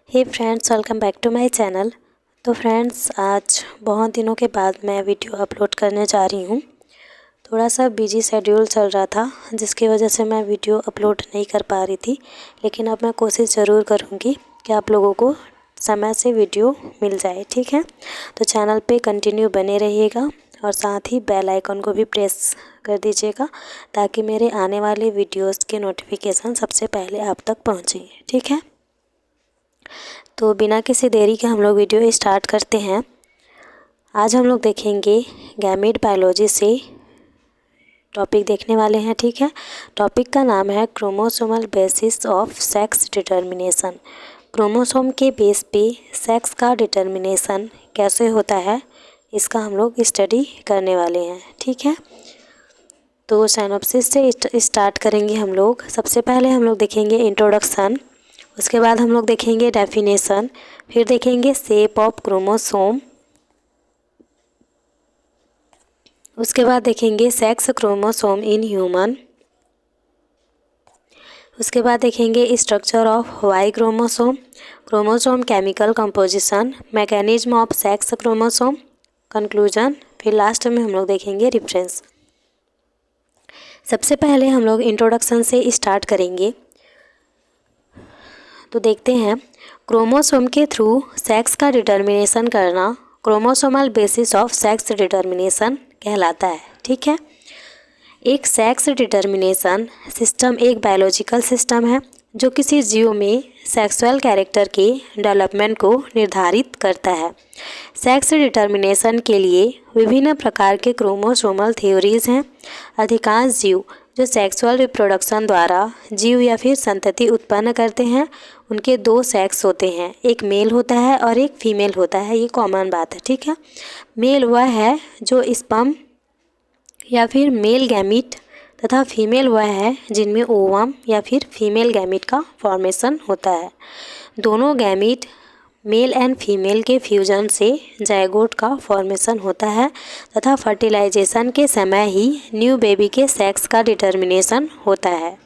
Hey friends, welcome back to my channel. तो friends, आज बहुत दिनों के बाद मैं वीडियो अपलोड करने जा रही हूँ। थोड़ा सा बिजी शेड्यूल चल रहा था, जिसकी वजह से मैं वीडियो अपलोड नहीं कर पा रही थी। लेकिन अब मैं कोशिश ज़रूर करूँगी कि आप लोगों को समय से वीडियो मिल जाए। ठीक है, तो चैनल पे कंटिन्यू बने रहिएगा और साथ ही बेल आइकन को भी प्रेस कर दीजिएगा, ताकि मेरे आने वाले वीडियोज़ के नोटिफिकेशन सबसे पहले आप तक पहुँचे। ठीक है, तो बिना किसी देरी के हम लोग वीडियो स्टार्ट करते हैं। आज हम लोग देखेंगे गैमीट बायोलॉजी से टॉपिक देखने वाले हैं। ठीक है, टॉपिक का नाम है chromosomal basis of sex determination. Chromosome के बेस पे सेक्स का डिटर्मिनेशन कैसे होता है, इसका हम लोग स्टडी करने वाले हैं। ठीक है, तो सिनॉप्सिस से स्टार्ट करेंगे हम लोग। सबसे पहले हम लोग देखेंगे इंट्रोडक्शन, उसके बाद हम लोग देखेंगे डेफिनेशन, फिर देखेंगे शेप ऑफ क्रोमोसोम, उसके बाद देखेंगे सेक्स क्रोमोसोम इन ह्यूमन, उसके बाद देखेंगे structure of Y chromosome, chromosome chemical composition, mechanism of sex chromosome, conclusion, फिर लास्ट में हम लोग देखेंगे रेफरेंस। सबसे पहले हम लोग इंट्रोडक्शन से स्टार्ट करेंगे। तो देखते हैं, क्रोमोसोम के थ्रू सेक्स का डिटर्मिनेशन करना chromosomal basis of sex determination कहलाता है। ठीक है, एक सेक्स डिटर्मिनेशन सिस्टम एक बायोलॉजिकल सिस्टम है जो किसी जीव में सेक्सुअल कैरेक्टर के डेवलपमेंट को निर्धारित करता है। सेक्स डिटर्मिनेशन के लिए विभिन्न प्रकार के क्रोमोसोमल थ्योरीज हैं। अधिकांश जीव जो सेक्सुअल रिप्रोडक्शन द्वारा जीव या फिर संतति उत्पन्न करते हैं, उनके दो सेक्स होते हैं, एक मेल होता है और एक फीमेल होता है। ये कॉमन बात है। ठीक है, मेल वह है जो स्पर्म या फिर मेल गैमीट तथा फीमेल वह है जिनमें ओवम या फिर फीमेल गैमीट का फॉर्मेशन होता है। दोनों गैमीट मेल एंड फीमेल के फ्यूजन से जायगोट का फॉर्मेशन होता है तथा फर्टिलाइजेशन के समय ही न्यू बेबी के सेक्स का डिटर्मिनेशन होता है,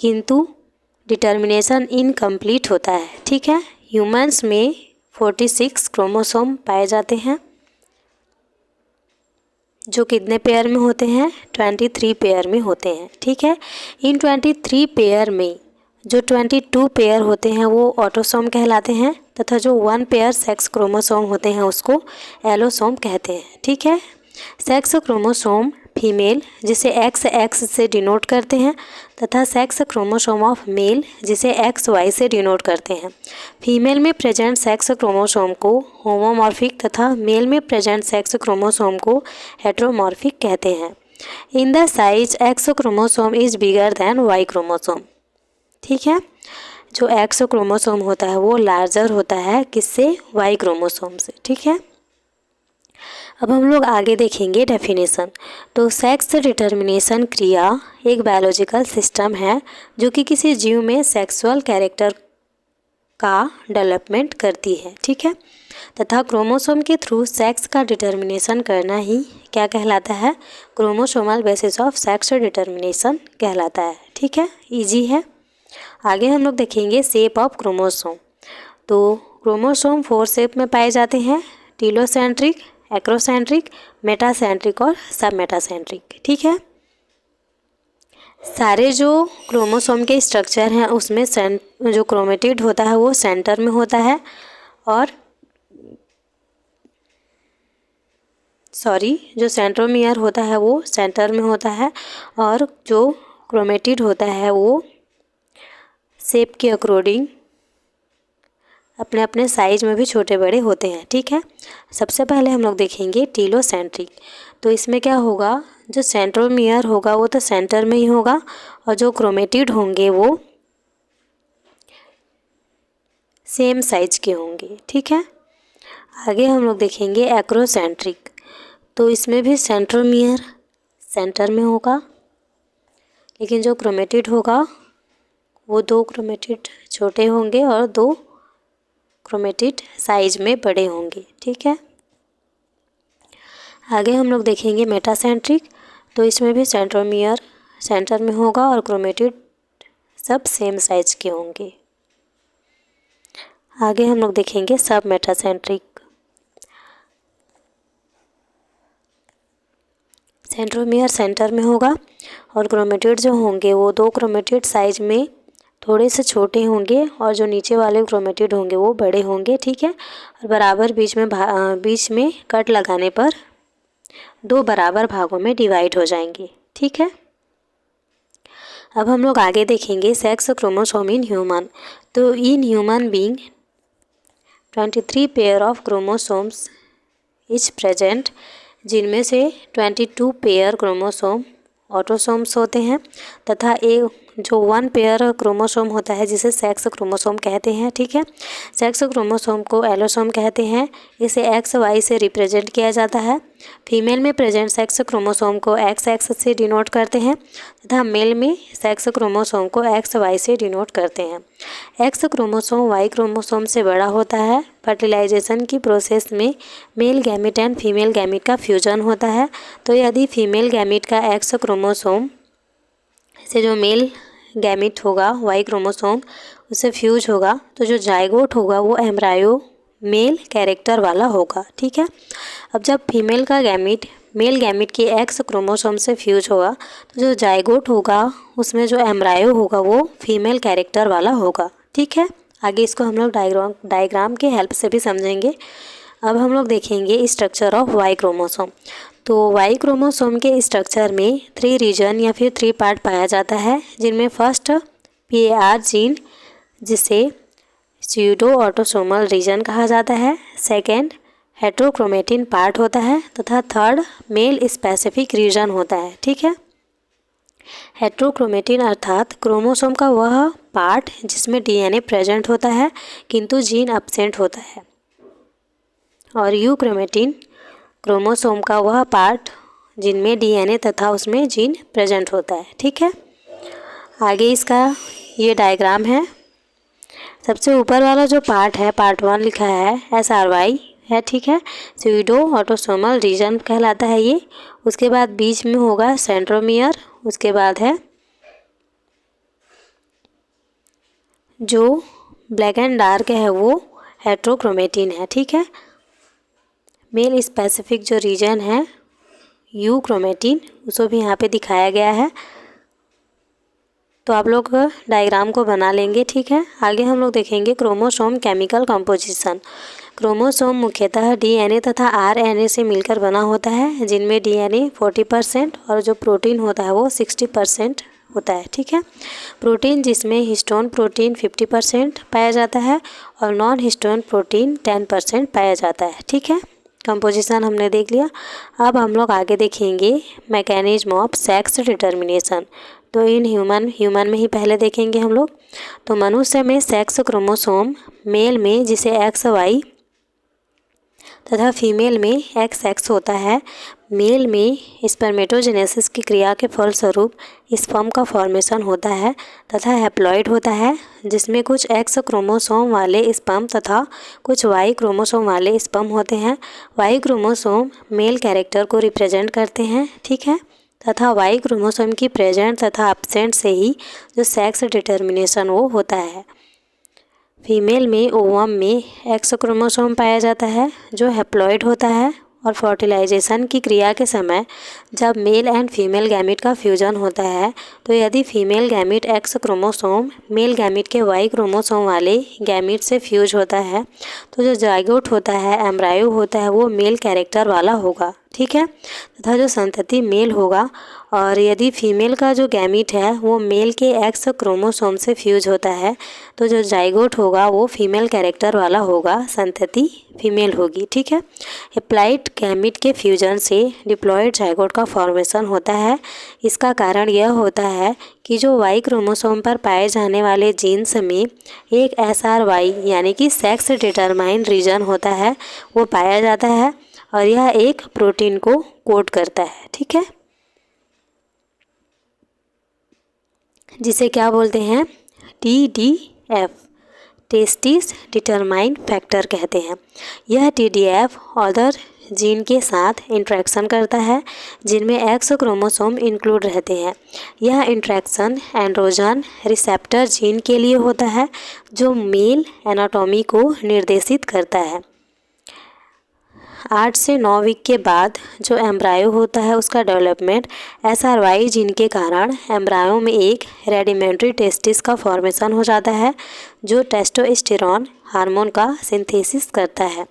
किंतु डिटर्मिनेशन इनकम्प्लीट होता है। ठीक है, ह्यूमंस में 46 क्रोमोसोम पाए जाते हैं, जो कितने पेयर में होते हैं? 23 पेयर में होते हैं। ठीक है, इन 23 पेयर में जो 22 पेयर होते हैं वो ऑटोसोम कहलाते हैं तथा जो 1 पेयर सेक्स क्रोमोसोम होते हैं उसको एलोसोम कहते हैं। ठीक है, सेक्स क्रोमोसोम फीमेल जिसे XX से डिनोट करते हैं तथा सेक्स क्रोमोसोम ऑफ मेल जिसे XY से डिनोट करते हैं। फीमेल में प्रेजेंट सेक्स क्रोमोसोम को होमोमॉर्फिक तथा मेल में प्रेजेंट सेक्स क्रोमोसोम को हेटेरोमॉर्फिक कहते हैं। In the size X chromosome is bigger than Y chromosome. ठीक है, जो X क्रोमोसोम होता है वो लार्जर होता है किससे? Y क्रोमोसोम से। ठीक है, अब हम लोग आगे देखेंगे डेफिनेशन। तो सेक्स डिटर्मिनेशन क्रिया एक बायोलॉजिकल सिस्टम है जो कि किसी जीव में सेक्सुअल कैरेक्टर का डेवलपमेंट करती है। ठीक है, तथा क्रोमोसोम के थ्रू सेक्स का डिटर्मिनेशन करना ही क्या कहलाता है? Chromosomal basis of sex determination कहलाता है। ठीक है, इजी है। आगे हम लोग देखेंगे शेप ऑफ क्रोमोसोम। तो क्रोमोसोम 4 शेप में पाए जाते हैं, टीलोसेंट्रिक, एक्रोसेंट्रिक, मेटासेंट्रिक और सब मेटासेंट्रिक। ठीक है, सारे जो क्रोमोसोम के स्ट्रक्चर हैं उसमें जो क्रोमेटिड होता है वो सेंटर में होता है और जो सेंट्रोमियर होता है वो सेंटर में होता है और जो क्रोमेटिड होता है वो शेप के अकॉर्डिंग अपने अपने साइज में भी छोटे बड़े होते हैं। ठीक है, सबसे पहले हम लोग देखेंगे टीलोसेंट्रिक। तो इसमें क्या होगा? जो सेंट्रोमियर होगा वो तो सेंटर में ही होगा और जो क्रोमेटिड होंगे वो सेम साइज के होंगे। ठीक है, आगे हम लोग देखेंगे एक्रोसेंट्रिक। तो इसमें भी सेंट्रोमियर सेंटर में होगा, लेकिन जो क्रोमेटिड होगा वो 2 क्रोमेटिड छोटे होंगे और 2 क्रोमेटिड साइज में बड़े होंगे। ठीक है, आगे हम लोग देखेंगे मेटासेंट्रिक। तो इसमें भी सेंट्रोमियर सेंटर में होगा और क्रोमेटिड सब सेम साइज के होंगे। आगे हम लोग देखेंगे सब मेटासेंट्रिक। सेंट्रोमियर सेंटर में होगा और क्रोमेटिड जो होंगे वो 2 क्रोमेटिड साइज में थोड़े से छोटे होंगे और जो नीचे वाले क्रोमेटिड होंगे वो बड़े होंगे, ठीक है। और बराबर बीच में कट लगाने पर 2 बराबर भागों में डिवाइड हो जाएंगे, ठीक है। अब हम लोग आगे देखेंगे सेक्स क्रोमोसोम इन ह्यूमन। तो in human being 23 pair of chromosomes is present, जिनमें से 22 पेयर क्रोमोसोम ऑटोसोम्स होते हैं तथा एक जो 1 पेयर क्रोमोसोम होता है जिसे सेक्स क्रोमोसोम कहते हैं, ठीक है। सेक्स क्रोमोसोम को एलोसोम कहते हैं। इसे XY से रिप्रेजेंट किया जाता है। फीमेल में प्रेजेंट सेक्स क्रोमोसोम को XX से डिनोट करते हैं तथा मेल में सेक्स क्रोमोसोम को XY से डिनोट करते हैं। X क्रोमोसोम Y क्रोमोसोम से बड़ा होता है। फर्टिलाइजेशन की प्रोसेस में male gamete and female gamete का फ्यूजन होता है। तो यदि फीमेल गैमीट का X क्रोमोसोम से जो मेल गैमीट होगा Y क्रोमोसोम उससे फ्यूज होगा तो जो जाइगोट होगा वो एम्ब्रायो मेल कैरेक्टर वाला होगा, ठीक है। अब जब फीमेल का गैमीट मेल गैमीट के X क्रोमोसोम से फ्यूज होगा तो जो जाइगोट होगा उसमें जो एम्ब्रायो होगा वो फीमेल कैरेक्टर वाला होगा, ठीक है। आगे इसको हम लोग डायग्राम के हेल्प से भी समझेंगे। अब हम लोग देखेंगे स्ट्रक्चर ऑफ Y क्रोमोसोम। तो Y क्रोमोसोम के स्ट्रक्चर में 3 रीजन या फिर 3 पार्ट पाया जाता है, जिनमें फर्स्ट PAR जीन जिसे स्यूडो ऑटोसोमल रीजन कहा जाता है, सेकेंड हेट्रोक्रोमेटिन पार्ट होता है तथा थर्ड मेल स्पेसिफिक रीजन होता है, ठीक है। हेट्रोक्रोमेटिन अर्थात क्रोमोसोम का वह पार्ट जिसमें DNA प्रेजेंट होता है किंतु जीन एब्सेंट होता है, और यूक्रोमेटिन क्रोमोसोम का वह पार्ट जिनमें DNA तथा उसमें जीन प्रेजेंट होता है, ठीक है। आगे इसका ये डायग्राम है। सबसे ऊपर वाला जो पार्ट है पार्ट 1 लिखा है SRY है, ठीक है। स्यूडो ऑटोसोमल रीजन कहलाता है ये। उसके बाद बीच में होगा सेंट्रोमियर। उसके बाद है जो ब्लैक एंड डार्क है वो हेट्रोक्रोमेटिन है, ठीक है। मेल स्पेसिफिक जो रीजन है यूक्रोमेटिन उसको भी यहाँ पे दिखाया गया है। तो आप लोग डायग्राम को बना लेंगे, ठीक है। आगे हम लोग देखेंगे क्रोमोसोम केमिकल कंपोजिशन। क्रोमोसोम मुख्यतः DNA तथा RNA से मिलकर बना होता है, जिनमें DNA 40% और जो प्रोटीन होता है वो 60% होता है, ठीक है। प्रोटीन जिसमें हिस्टोन प्रोटीन 50% पाया जाता है और नॉन हिस्टोन प्रोटीन 10% पाया जाता है, ठीक है। कंपोजिशन हमने देख लिया। अब हम लोग आगे देखेंगे मैकेनिज्म ऑफ सेक्स डिटर्मिनेशन। तो इन ह्यूमन में ही पहले देखेंगे हम लोग। तो मनुष्य में सेक्स क्रोमोसोम मेल में जिसे XY तथा फीमेल में XX होता है। मेल में स्पर्मेटोजेनेसिस की क्रिया के फलस्वरूप स्पर्म का फॉर्मेशन होता है तथा हैप्लॉइड होता है, जिसमें कुछ X क्रोमोसोम वाले स्पर्म तथा कुछ Y क्रोमोसोम वाले स्पर्म होते हैं। Y क्रोमोसोम मेल कैरेक्टर को रिप्रेजेंट करते हैं, ठीक है, तथा Y क्रोमोसोम की प्रेजेंट तथा एब्सेंट से ही जो सेक्स डिटर्मिनेशन वो होता है। फीमेल में ओवम में X क्रोमोसोम पाया जाता है जो हैप्लॉइड होता है, और फर्टिलाइजेशन की क्रिया के समय जब मेल एंड फीमेल गैमीट का फ्यूजन होता है तो यदि female gamete X chromosome male gamete के Y क्रोमोसोम वाले गैमीट से फ्यूज होता है तो जो जाइगोट होता है एम्ब्रायो होता है वो मेल कैरेक्टर वाला होगा, ठीक है, तथा जो संतति मेल होगा। और यदि फीमेल का जो गैमीट है वो मेल के X क्रोमोसोम से फ्यूज होता है तो जो जाइगोट होगा वो फीमेल कैरेक्टर वाला होगा, संतति फीमेल होगी, ठीक है। हैप्लॉइड गैमीट के फ्यूजन से डिप्लॉइड जाइगोट का फॉर्मेशन होता है। इसका कारण यह होता है कि जो Y क्रोमोसोम पर पाए जाने वाले जीन्स में एक SRY यानी कि सेक्स डिटरमाइन रीजन होता है वो पाया जाता है और यह एक प्रोटीन को कोड करता है, ठीक है, जिसे क्या बोलते हैं TDF टेस्टिस डिटरमाइन फैक्टर कहते हैं। यह TDF अदर जीन के साथ इंटरेक्शन करता है जिनमें एक्स क्रोमोसोम इंक्लूड रहते हैं। यह इंटरेक्शन एंड्रोजन रिसेप्टर जीन के लिए होता है जो मेल एनाटॉमी को निर्देशित करता है। 8 से 9 वीक के बाद जो एम्ब्रायो होता है उसका डेवलपमेंट SRY जीन के कारण एम्ब्रायो में एक रेडिमेंट्री टेस्टिस का फॉर्मेशन हो जाता है जो टेस्टोस्टेरोन हार्मोन का सिंथेसिस करता है।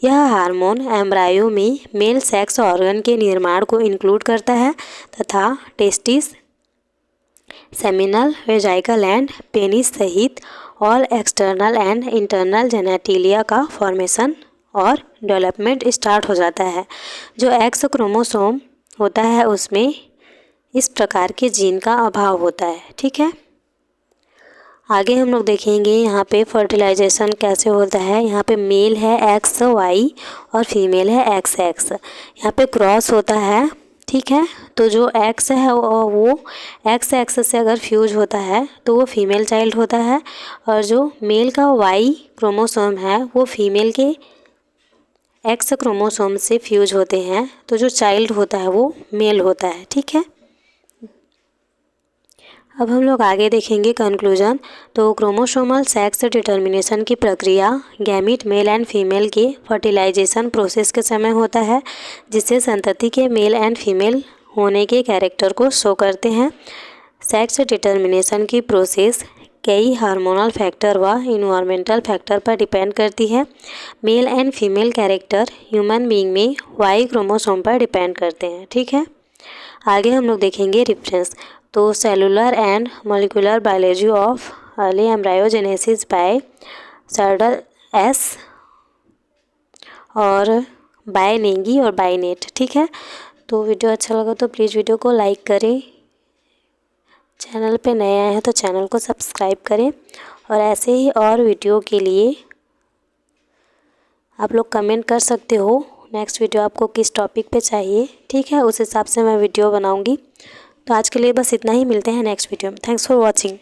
यह हार्मोन एम्ब्रायो में मेल सेक्स ऑर्गन के निर्माण को इंक्लूड करता है तथा testis, seminal, vesicle and penis सहित all external and internal genitalia का फॉर्मेशन और डेवलपमेंट स्टार्ट हो जाता है। जो एक्स क्रोमोसोम होता है उसमें इस प्रकार के जीन का अभाव होता है। ठीक है, आगे हम लोग देखेंगे यहाँ पे फर्टिलाइजेशन कैसे होता है। यहाँ पे मेल है XY और फीमेल है XX। यहाँ पे क्रॉस होता है। ठीक है, तो जो X है वो XX से अगर फ्यूज होता है तो वो फीमेल चाइल्ड होता है और जो मेल का Y क्रोमोसोम है वो फीमेल के X क्रोमोसोम से फ्यूज होते हैं तो जो चाइल्ड होता है वो मेल होता है। ठीक है, अब हम लोग आगे देखेंगे कंक्लूजन। तो क्रोमोसोमल सेक्स डिटर्मिनेशन की प्रक्रिया गैमीट मेल एंड फीमेल के फर्टिलाइजेशन प्रोसेस के समय होता है जिससे संतति के मेल एंड फीमेल होने के कैरेक्टर को शो करते हैं। सेक्स डिटर्मिनेशन की प्रोसेस कई हार्मोनल फैक्टर व इन्वायरमेंटल फैक्टर पर डिपेंड करती है। Male and female character human being में Y क्रोमोसोम पर डिपेंड करते हैं। ठीक है, आगे हम लोग देखेंगे रेफरेंस। तो cellular and molecular biology of early embryogenesis by सर्डल S और बाय नेगी और बायनेट। ठीक है, तो वीडियो अच्छा लगा तो प्लीज़ वीडियो को लाइक करें, चैनल पे नए आए हैं तो चैनल को सब्सक्राइब करें और ऐसे ही और वीडियो के लिए आप लोग कमेंट कर सकते हो नेक्स्ट वीडियो आपको किस टॉपिक पे चाहिए। ठीक है, उस हिसाब से मैं वीडियो बनाऊंगी। तो आज के लिए बस इतना ही, मिलते हैं नेक्स्ट वीडियो में। Thanks for watching.